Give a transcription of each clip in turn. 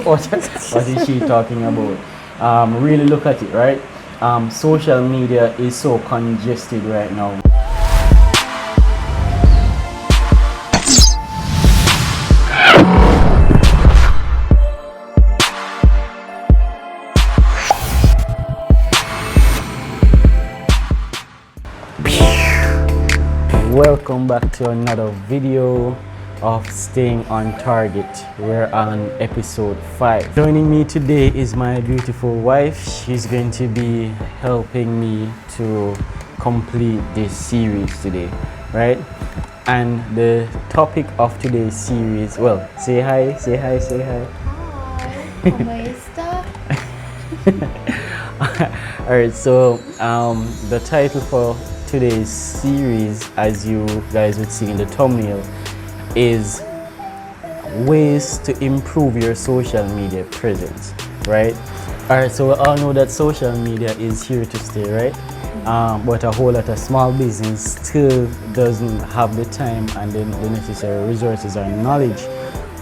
What is she talking about? Really look at it, right? Social media is so congested right now. Welcome back to another video of Staying on Target. We're on episode 5. Joining me today is my beautiful wife. She's going to be helping me to complete this series today, right? And the topic of today's series, well, say hi. Hi, Mr. Alright, so the title for today's series, as you guys would see in the thumbnail, is ways to improve your social media presence, right? Alright, so we all know that social media is here to stay, right? But a whole lot of small business still doesn't have the time and the necessary resources or knowledge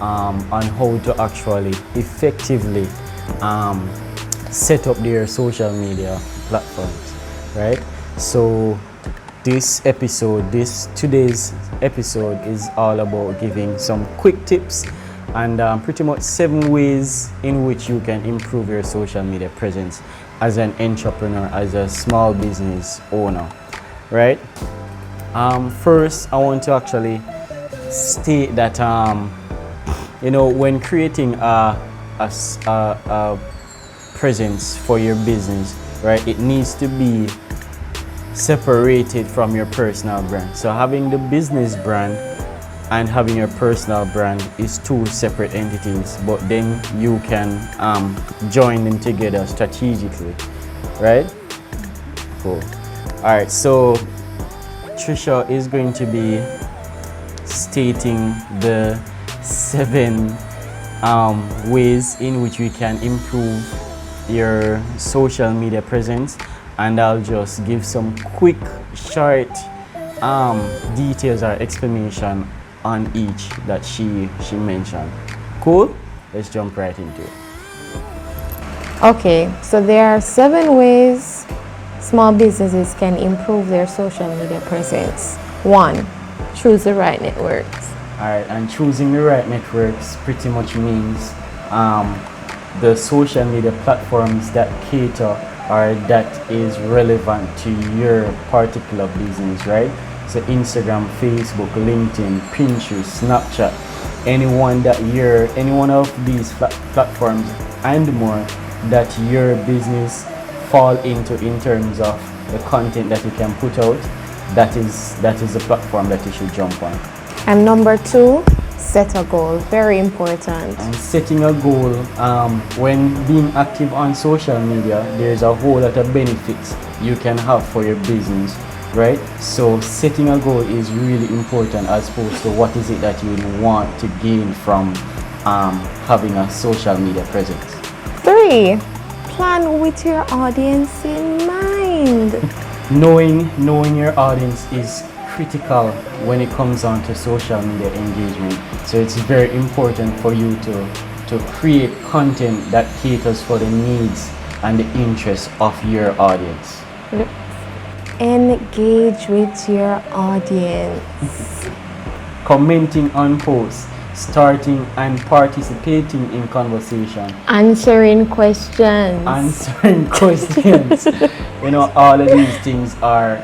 on how to actually effectively set up their social media platforms, right? So today's episode is all about giving some quick tips and pretty much 7 ways in which you can improve your social media presence as an entrepreneur, as a small business owner, right? First, I want to actually state that when creating a presence for your business, right, it needs to be separated from your personal brand. So having the business brand and having your personal brand is 2 separate entities, but then you can join them together strategically, right? Cool. All right, so Trisha is going to be stating the 7 ways in which we can improve your social media presence, and I'll just give some quick short details or explanation on each that she mentioned. Cool? Let's jump right into it. Okay, so there are 7 ways small businesses can improve their social media presence. 1, choose the right networks. Alright, and choosing the right networks pretty much means the social media platforms that cater or that is relevant to your particular business, right? So Instagram, Facebook, LinkedIn, Pinterest, Snapchat, any one of these platforms and more that your business fall into in terms of the content that you can put out, that is the platform that you should jump on. And number 2, set a goal. Very important. And setting a goal, when being active on social media, there's a whole lot of benefits you can have for your business, right? So setting a goal is really important as opposed to what is it that you want to gain from having a social media presence. 3, plan with your audience in mind. Knowing your audience is critical when it comes down to social media engagement. So it's very important for you to create content that caters for the needs and the interests of your audience. Engage with your audience. Commenting on posts, starting and participating in conversation, Answering questions. All of these things are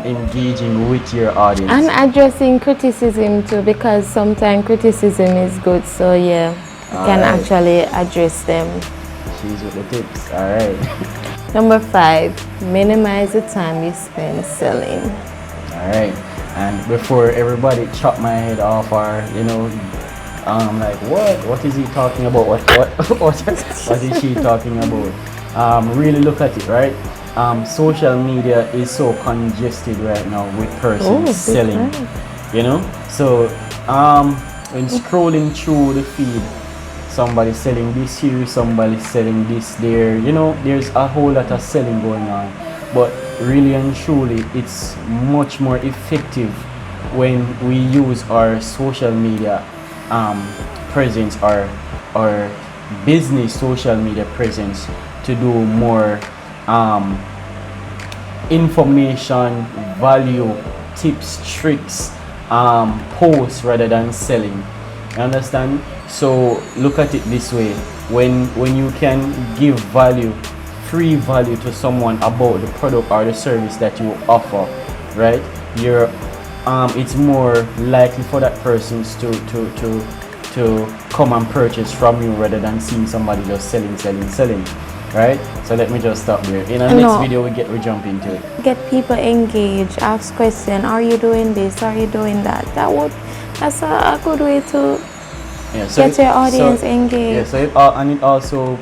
engaging with your audience. And addressing criticism too, because sometimes criticism is good, so yeah, you can actually address them. She's with the tips. All right. Number 5, minimize the time you spend selling. All right. And before everybody chop my head off, or like what is he talking about? What is she talking about? Really look at it, right? Social media is so congested right now with persons selling, So when scrolling through the feed, somebody selling this here, somebody selling this there, there's a whole lot of selling going on. But really and truly, it's much more effective when we use our social media presence or business social media presence to do more information, value, tips, tricks, posts rather than selling. You understand? So look at it this way: when you can give value, free value to someone about the product or the service that you offer, right? You're it's more likely for that person to come and purchase from you rather than seeing somebody just selling, right? So let me just stop there. In our next video we jump into it. Get people engaged, ask questions. Are you doing this? Are you doing that? That's a good way to get your audience engaged. Yeah, so it also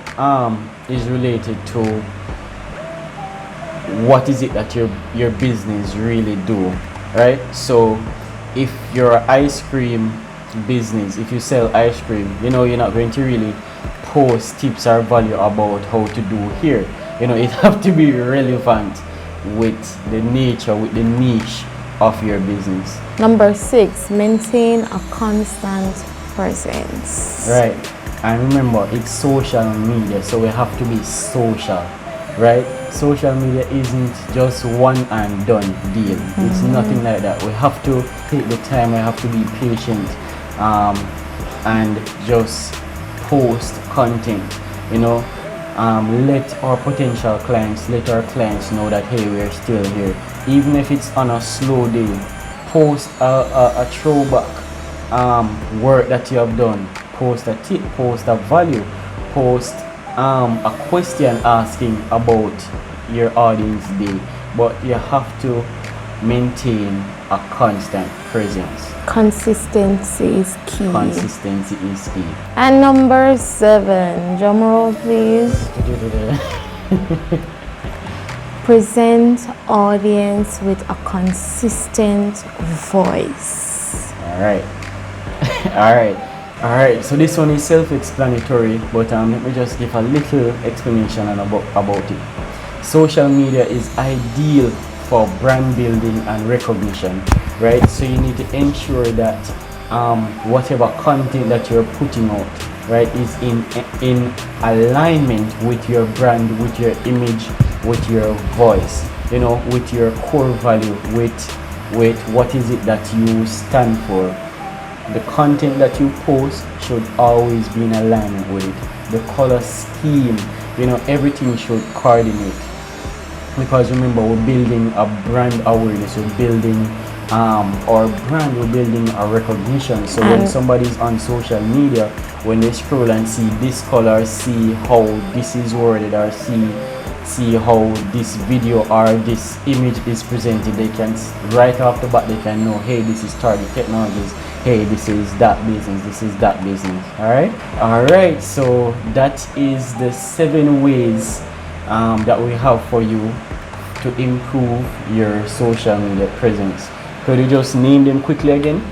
is related to what is it that your business really do, right? So if you're an ice cream business, if you sell ice cream, you're not going to really post tips or value about how to do here. It have to be relevant with the nature, with the niche of your business. Number 6, maintain a constant presence. Right. And remember, it's social media, so we have to be social, right? Social media isn't just one and done deal. It's nothing like that. We have to take the time, we have to be patient, and just post content. Let our potential clients, let our clients know that, hey, we're still here. Even if it's on a slow day, post a throwback work that you have done. Post a tip, post a value, post a question asking about your audience day. But you have to maintain a constant presence. Consistency is key. Consistency is key. And number 7, drum roll please. Present audience with a consistent voice. All right. So this one is self-explanatory, but let me just give a little explanation about it. Social media is ideal for brand building and recognition, right? So you need to ensure that whatever content that you're putting out, right, is in alignment with your brand, with your image, with your voice, with your core value, with what is it that you stand for. The content that you post should always be in alignment with it. The color scheme, everything should coordinate. Because remember, we're building a brand awareness, we're building our brand, we're building a recognition. So when somebody's on social media, when they scroll and see this color, see how this is worded, or see how this video or this image is presented, they can right off the bat, they can know, hey, this is Target Technologies, hey, this is that business, this is that business. All right, so that is the 7 ways that we have for you to improve your social media presence. Could you just name them quickly again?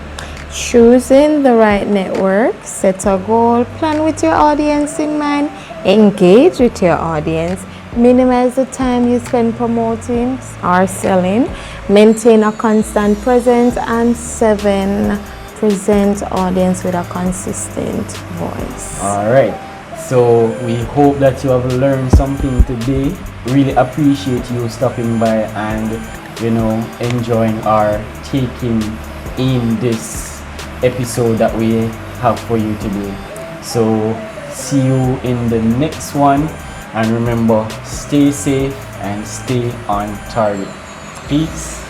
Choosing the right network, set a goal, plan with your audience in mind, engage with your audience, minimize the time you spend promoting or selling, maintain a constant presence, and 7, present audience with a consistent voice. All right. So we hope that you have learned something today. Really appreciate you stopping by and enjoying or taking in this episode that we have for you today. So see you in the next one, and remember, stay safe and stay on target. Peace.